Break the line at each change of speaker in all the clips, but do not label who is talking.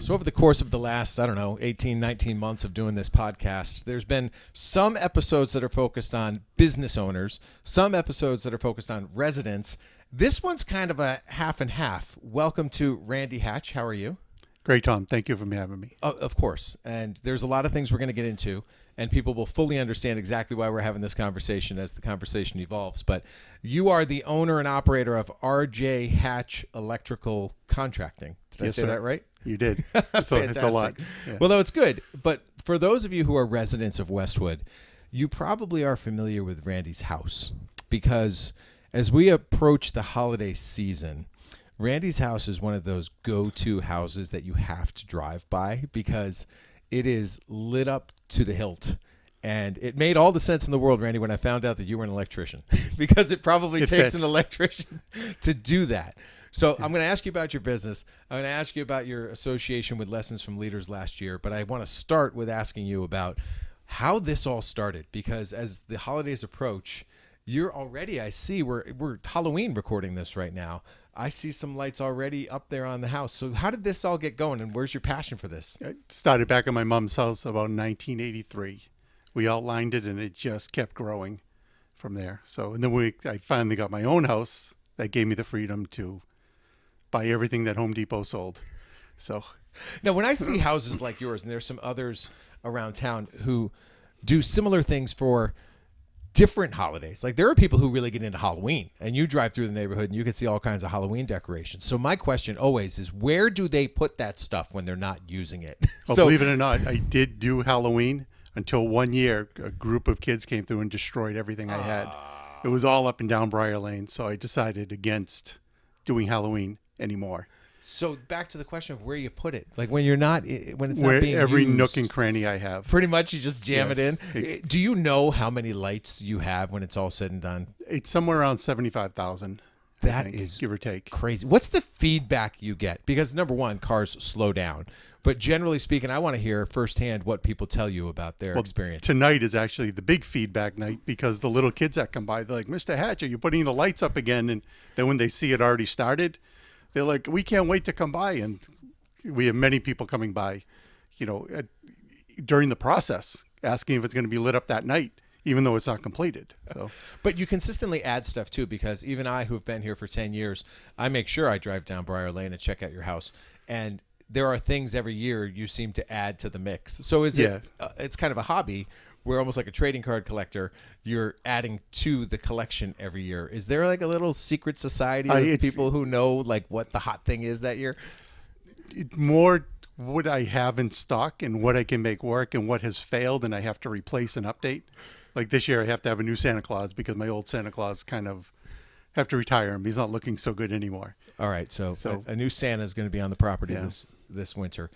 So over the course of the last, 18, 19 months of doing this podcast, there's been some episodes that are focused on business owners, some episodes that are focused on residents. This one's kind of a half and half. Welcome to Randy Hatch. How are you?
Great, Tom. Thank you for having me.
Of course. And there's a lot of things we're going to get into, and people will fully understand exactly why we're having this conversation as the conversation evolves. But you are the owner and operator of RJ Hatch Electrical Contracting. Did I say that right?
You did. It's a lot. Yeah.
Well, no, it's good. But for those of you who are residents of Westwood, you probably are familiar with Randy's house, because as we approach the holiday season, Randy's house is one of those go-to houses that you have to drive by because it is lit up to the hilt. And it made all the sense in the world, Randy, when I found out that you were an electrician, because it probably takes an electrician to do that. So I'm going to ask you about your business. I'm going to ask you about your association with Lessons from Leaders last year. But I want to start with asking you about how this all started, because as the holidays approach, you're already, I see, we're Halloween recording this right now. I see some lights already up there on the house. So how did this all get going, and where's your passion for this?
It started back at my mom's house about 1983. We outlined it, and it just kept growing from there. So, and then I finally got my own house that gave me the freedom to buy everything that Home Depot sold. So
now, when I see houses like yours, and there's some others around town who do similar things for different holidays. Like there are people who really get into Halloween, and you drive through the neighborhood and you can see all kinds of Halloween decorations. So my question always is, where do they put that stuff when they're not using it?
Well, believe it or not, I did do Halloween until one year a group of kids came through and destroyed everything I had. It was all up and down Briar Lane. So I decided against doing Halloween anymore.
So back to the question of where you put it, like when it's not being
every
used,
nook and cranny I have.
pretty much you just jam it in. Do you know how many lights you have when it's all said and done?
It's somewhere around 75,000.
That is
give or take
crazy. What's the feedback you get? Because number one, cars slow down, but generally speaking, I want to hear firsthand what people tell you about their experience.
Tonight is actually the big feedback night, because the little kids that come by, they're like, "Mr. Hatch, are you putting the lights up again?" And then when they see it already started, they're like, "We can't wait to come by." And we have many people coming by, during the process, asking if it's going to be lit up that night, even though it's not completed. So,
but you consistently add stuff too, because even I, who've been here for 10 years, I make sure I drive down Briar Lane and check out your house. And there are things every year you seem to add to the mix. So is it, it's kind of a hobby where, almost like a trading card collector, you're adding to the collection every year. Is there like a little secret society of people who know like what the hot thing is that year?
More what I have in stock and what I can make work and what has failed and I have to replace and update. Like this year I have to have a new Santa Claus because my old Santa Claus kind of have to retire him. He's not looking so good anymore.
All right. So a new Santa is going to be on the property this winter.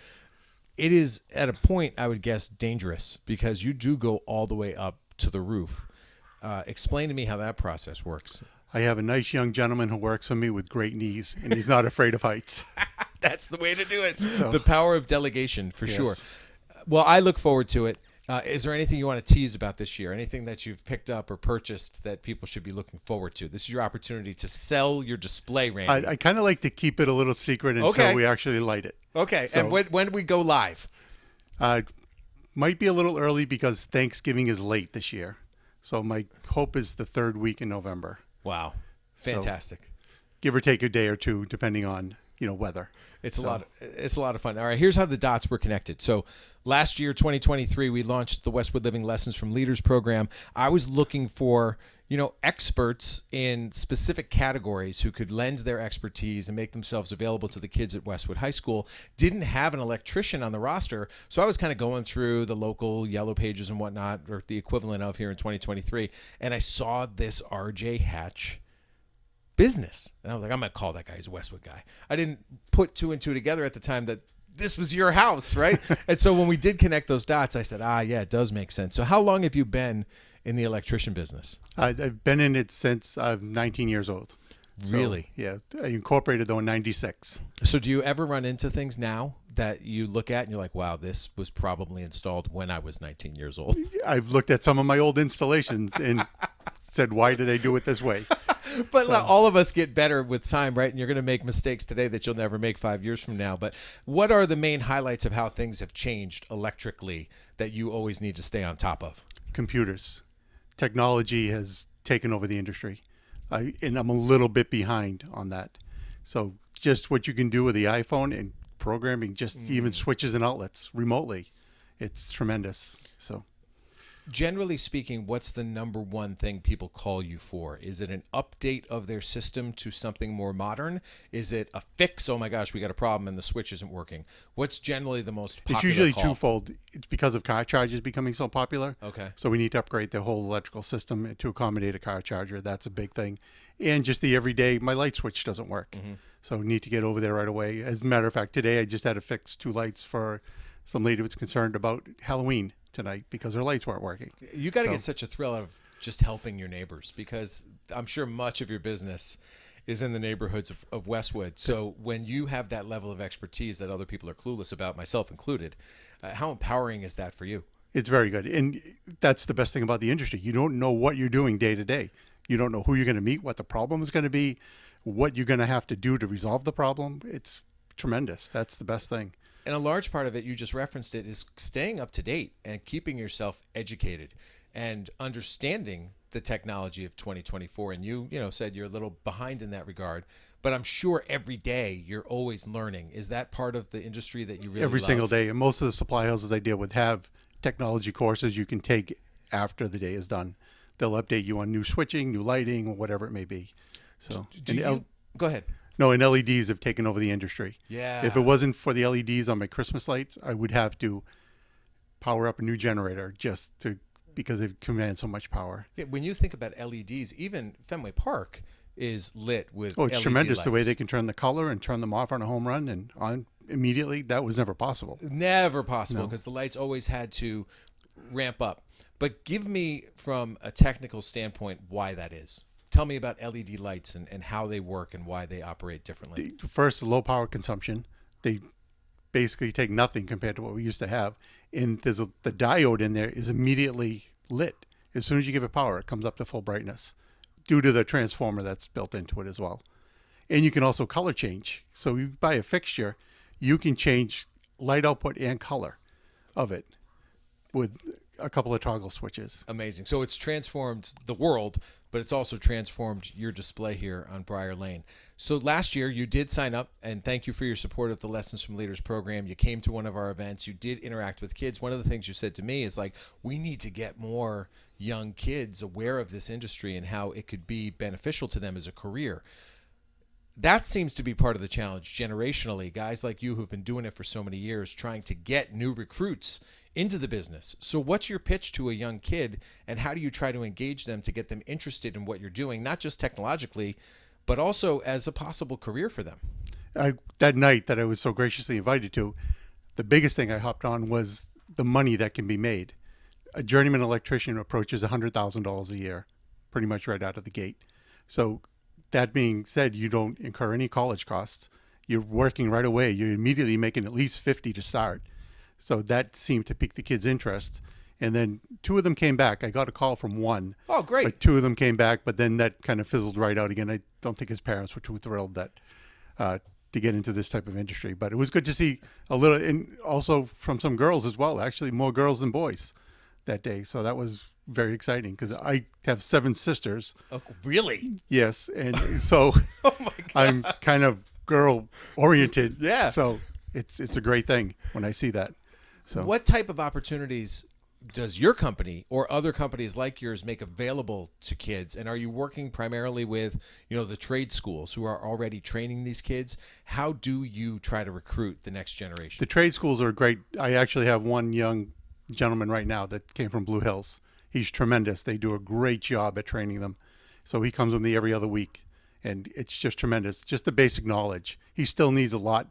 It is at a point, I would guess, dangerous, because you do go all the way up to the roof. Explain to me how that process works.
I have a nice young gentleman who works for me with great knees, and he's not afraid of heights.
That's the way to do it. So, the power of delegation, for sure. Well, I look forward to it. Is there anything you want to tease about this year? Anything that you've picked up or purchased that people should be looking forward to? This is your opportunity to sell your display, Randy.
I kind of like to keep it a little secret until we actually light it.
Okay. So, and when do we go live?
Might be a little early because Thanksgiving is late this year. So my hope is the third week in November.
Wow. Fantastic.
So, give or take a day or two, depending on weather.
It's a lot of fun. All right, here's how the dots were connected. So last year, 2023, we launched the Westwood Living Lessons from Leaders program. I was looking for experts in specific categories who could lend their expertise and make themselves available to the kids at Westwood High School. Didn't have an electrician on the roster, so I was kind of going through the local yellow pages and whatnot, or the equivalent of here in 2023, and I saw this RJ Hatch business. And I was like, I'm going to call that guy. He's a Westwood guy. I didn't put two and two together at the time that this was your house, right? And so when we did connect those dots, I said, yeah, it does make sense. So how long have you been in the electrician business?
I've been in it since I'm 19 years old.
Really?
So, yeah. I incorporated though in 96.
So do you ever run into things now that you look at and you're like, wow, this was probably installed when I was 19 years old?
I've looked at some of my old installations and said, why did I do it this way?
But all of us get better with time, right? And you're going to make mistakes today that you'll never make 5 years from now. But what are the main highlights of how things have changed electrically that you always need to stay on top of?
Computers. Technology has taken over the industry. And I'm a little bit behind on that. So just what you can do with the iPhone and programming, just even switches and outlets remotely, it's tremendous. So
generally speaking, what's the number one thing people call you for? Is it an update of their system to something more modern? Is it a fix? Oh my gosh, we got a problem and the switch isn't working. What's generally the most popular
it's usually
call?
twofold. It's because of car chargers becoming so popular.
Okay.
So we need to upgrade the whole electrical system to accommodate a car charger. That's a big thing. And just the everyday, my light switch doesn't work. So we need to get over there right away. As a matter of fact, today I just had to fix 2 lights for some lady who was concerned about Halloween tonight because her lights weren't working.
You got to get such a thrill out of just helping your neighbors, because I'm sure much of your business is in the neighborhoods of Westwood. So when you have that level of expertise that other people are clueless about, myself included, how empowering is that for you?
It's very good. And that's the best thing about the industry. You don't know what you're doing day to day. You don't know who you're going to meet, what the problem is going to be, what you're going to have to do to resolve the problem. It's tremendous. That's the best thing.
And a large part of it, you just referenced it, is staying up to date and keeping yourself educated and understanding the technology of 2024. And you said you're a little behind in that regard, but I'm sure every day you're always learning. Is that part of the industry that you really
Every
love?
single day. And most of the supply houses I deal with have technology courses you can take after the day is done. They'll update you on new switching, new lighting, or whatever it may be. So
Go ahead.
No, and LEDs have taken over the industry.
Yeah.
If it wasn't for the LEDs on my Christmas lights, I would have to power up a new generator because it commands so much power.
Yeah, when you think about LEDs, even Fenway Park is lit with
Oh, it's
LED
tremendous
lights.
the way they can turn the color and turn them off on a home run and on immediately. That was never possible.
Never possible, because the lights always had to ramp up. But give me, from a technical standpoint, why that is. Tell me about LED lights and how they work and why they operate differently.
First, low power consumption. They basically take nothing compared to what we used to have. And the diode in there is immediately lit. As soon as you give it power, it comes up to full brightness due to the transformer that's built into it as well. And you can also color change. So you buy a fixture, you can change light output and color of it with a couple of toggle switches.
Amazing. So it's transformed the world, but it's also transformed your display here on Briar Lane. So last year you did sign up, and thank you for your support of the Lessons from Leaders program. You came to one of our events. You did interact with kids. One of the things you said to me is we need to get more young kids aware of this industry and how it could be beneficial to them as a career. That seems to be part of the challenge generationally. Guys like you who've been doing it for so many years, trying to get new recruits into the business. So what's your pitch to a young kid, and how do you try to engage them to get them interested in what you're doing, not just technologically, but also as a possible career for them?
That night that I was so graciously invited to, the biggest thing I hopped on was the money that can be made. A journeyman electrician approaches $100,000 a year, pretty much right out of the gate. So that being said, you don't incur any college costs. You're working right away. You're immediately making at least 50 to start. So that seemed to pique the kids' interest. And then 2 of them came back. I got a call from one.
Oh, great.
But 2 of them came back, but then that kind of fizzled right out again. I don't think his parents were too thrilled that to get into this type of industry. But it was good to see a little, and also from some girls as well, actually more girls than boys that day. So that was very exciting because I have 7 sisters.
Oh, really?
Yes. And so
Oh my God.
I'm kind of girl oriented.
Yeah.
So it's a great thing when I see that. So
What type of opportunities does your company or other companies like yours make available to kids? And are you working primarily with, the trade schools who are already training these kids? How do you try to recruit the next generation?
the trade schools are great. I actually have one young gentleman right now that came from Blue Hills. He's tremendous. They do a great job at training them. So he comes with me every other week, and it's just tremendous. Just the basic knowledge. He still needs a lot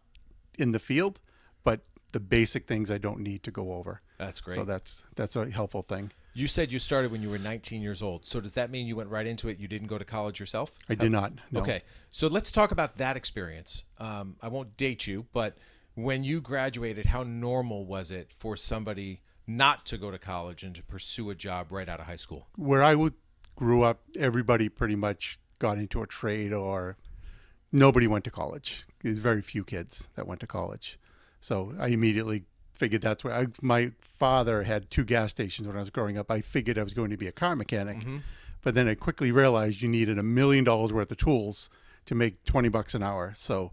in the field, but the basic things I don't need to go over.
That's great.
So that's a helpful thing.
You said you started when you were 19 years old. So does that mean you went right into it? You didn't go to college yourself?
I did not. No.
Okay. So let's talk about that experience. I won't date you, but when you graduated, how normal was it for somebody not to go to college and to pursue a job right out of high school?
Where I grew up, everybody pretty much got into a trade, or nobody went to college. There's very few kids that went to college. So I immediately figured that's where my father had 2 gas stations when I was growing up. I figured I was going to be a car mechanic.
Mm-hmm.
But then I quickly realized you needed $1 million worth of tools to make $20 an hour. So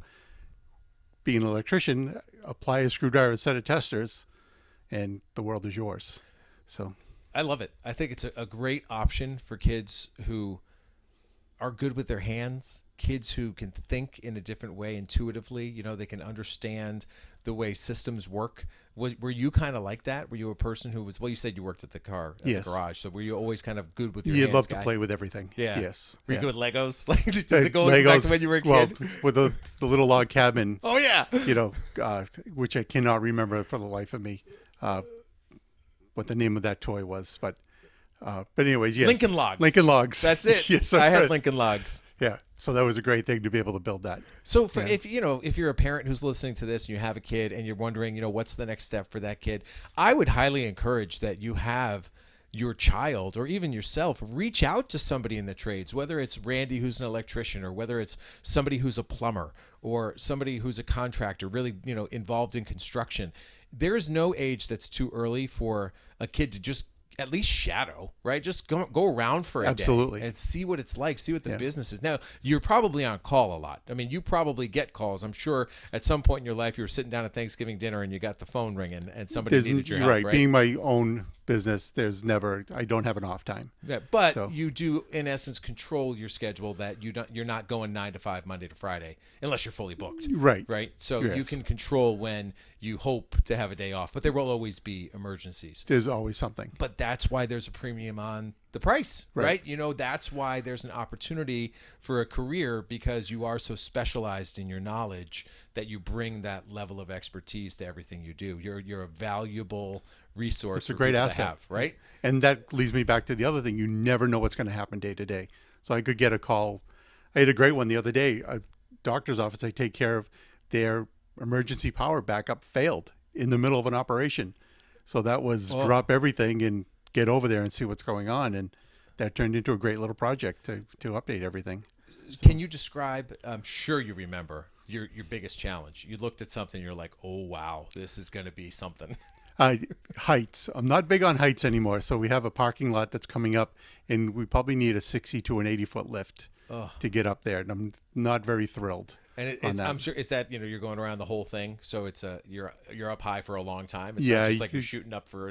being an electrician, apply a screwdriver, set of testers, and the world is yours. So
I love it. I think it's a great option for kids who are good with their hands, kids who can think in a different way intuitively. You know, they can understand the way systems work. Were you kind of like that? Were you a person who was, well, you said you worked at the
Yes.
garage, so were you always kind of good with your
you
hands?
love
guy?
to play with everything.
Yeah.
Yes.
Were you
Yeah.
good with Legos? Like, does it go back
Legos,
to when you were a
well,
kid?
with the little log cabin,
Oh, yeah.
you know, which I cannot remember for the life of me, what the name of that toy was. But anyways, yes.
Lincoln Logs.
Lincoln Logs.
That's it.
Yes,
I had Lincoln Logs.
Yeah. So that was a great thing to be able to build that.
So if you're a parent who's listening to this and you have a kid and you're wondering, what's the next step for that kid, I would highly encourage that you have your child or even yourself reach out to somebody in the trades, whether it's Randy who's an electrician or whether it's somebody who's a plumber or somebody who's a contractor, really, involved in construction. There is no age that's too early for a kid to just at least shadow, right? Just go around for a
Absolutely.
day and see what it's like, see what the business is. Now, you're probably on call a lot. I mean, you probably get calls. I'm sure at some point in your life you were sitting down at Thanksgiving dinner and you got the phone ringing and somebody needed your help, right?
Being my own business, I don't have an off time.
Yeah, but you do, in essence, control your schedule that you're not going 9 to 5 Monday to Friday unless you're fully booked. Right. So you can control when you hope to have a day off, but there will always be emergencies.
There's always something.
But that's why there's a premium on the price, right? That's why there's an opportunity for a career because you are so specialized in your knowledge that you bring that level of expertise to everything you do. You're a valuable resource.
It's a great asset,
to have, right?
And that leads me back to the other thing. You never know what's going to happen day to day. So I could get a call. I had a great one the other day. A doctor's office I take care of, their emergency power backup failed in the middle of an operation. So that was drop everything and get over there and see what's going on. And that turned into a great little project to update everything.
Can you describe, I'm sure you remember, your biggest challenge? You looked at something, you're like, oh, wow, this is going to be something.
Heights. I'm not big on heights anymore. So we have a parking lot that's coming up, and we probably need a 60 to an 80-foot lift to get up there. And I'm not very thrilled.
And I'm sure it's that you're going around the whole thing, so it's you're up high for a long time. It's
not
just like you're shooting up for.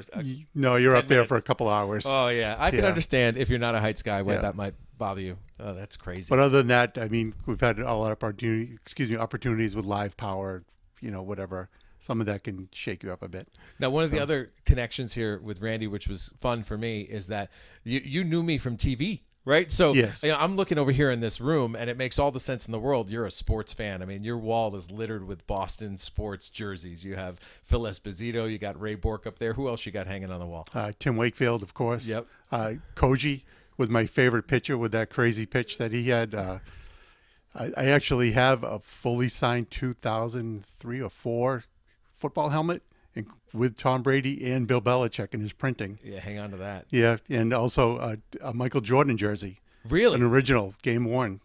No, you're up there
minutes.
for a couple hours.
Oh yeah, I can understand if you're not a heights guy why that might bother you. Oh, that's crazy.
But other than that, I mean, we've had a lot of opportunities with live power. Whatever. Some of that can shake you up a bit.
Now, one of the other connections here with Randy, which was fun for me, is that you knew me from TV. Right. So
yes.
I'm looking over here in this room and it makes all the sense in the world. You're a sports fan. I mean, your wall is littered with Boston sports jerseys. You have Phil Esposito. You got Ray Bork up there. Who else you got hanging on the wall?
Tim Wakefield, of course.
Yep.
Koji was my favorite pitcher with that crazy pitch that he had. I actually have a fully signed 2003 or 4 football helmet with Tom Brady and Bill Belichick in his printing.
Yeah, hang on to that.
Yeah, and also a Michael Jordan jersey.
Really?
An original, game worn.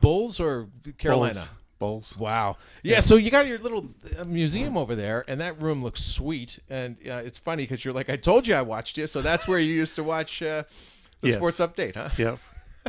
Bulls or Carolina?
Bulls.
Wow. Yeah, so you got your little museum over there, and that room looks sweet. And it's funny because you're like, I told you I watched you, so that's where you used to watch the Sports Update, huh?
Yeah.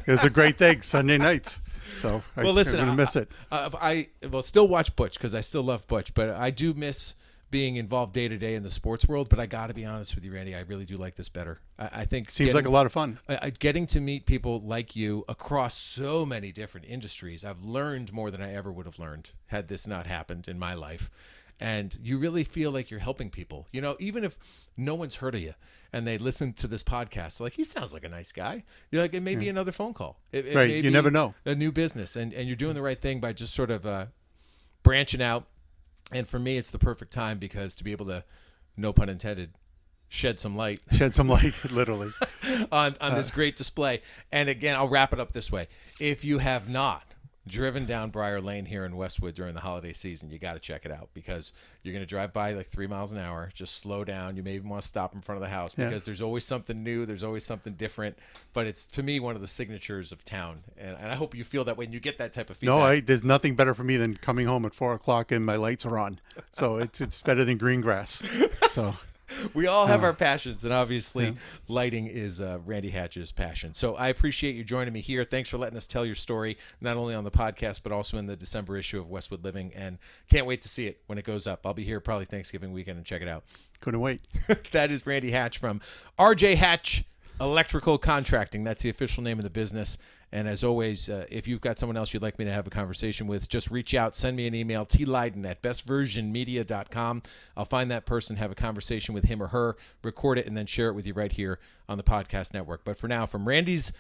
It was a great thing, Sunday nights. So
well, listen,
I'm going to miss it.
I will still watch Butch because I still love Butch, but I do miss being involved day to day in the sports world. But I got to be honest with you, Randy, I really do like this better. I think
seems like a lot of fun.
Getting to meet people like you across so many different industries. I've learned more than I ever would have learned had this not happened in my life. And you really feel like you're helping people, even if no one's heard of you and they listen to this podcast, like, he sounds like a nice guy. You're like, it may be another phone call. It
right.
may
You
be
never know.
A new business. And you're doing the right thing by just sort of branching out. And for me, it's the perfect time because to be able to, no pun intended, shed some light.
Literally.
on this great display. And again, I'll wrap it up this way. If you have not driven down Briar Lane here in Westwood during the holiday season, you got to check it out because you're going to drive by like 3 miles an hour. Just slow down. You may even want to stop in front of the house because there's always something new. There's always something different. But it's, to me, one of the signatures of town. And I hope you feel that when you get that type of feedback.
No, there's nothing better for me than coming home at 4 o'clock and my lights are on. So it's better than green grass. So
we all have our passions, and obviously lighting is Randy Hatch's passion. So I appreciate you joining me here. Thanks for letting us tell your story, not only on the podcast, but also in the December issue of Westwood Living, and can't wait to see it when it goes up. I'll be here probably Thanksgiving weekend and check it out.
Couldn't wait.
That is Randy Hatch from RJ Hatch Electrical Contracting. That's the official name of the business. And as always, if you've got someone else you'd like me to have a conversation with, just reach out, send me an email, tleiden@bestversionmedia.com. I'll find that person, have a conversation with him or her, record it, and then share it with you right here on the podcast network. But for now, from Randy's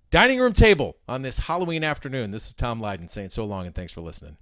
dining room table on this Halloween afternoon, this is Tom Leyden saying so long and thanks for listening.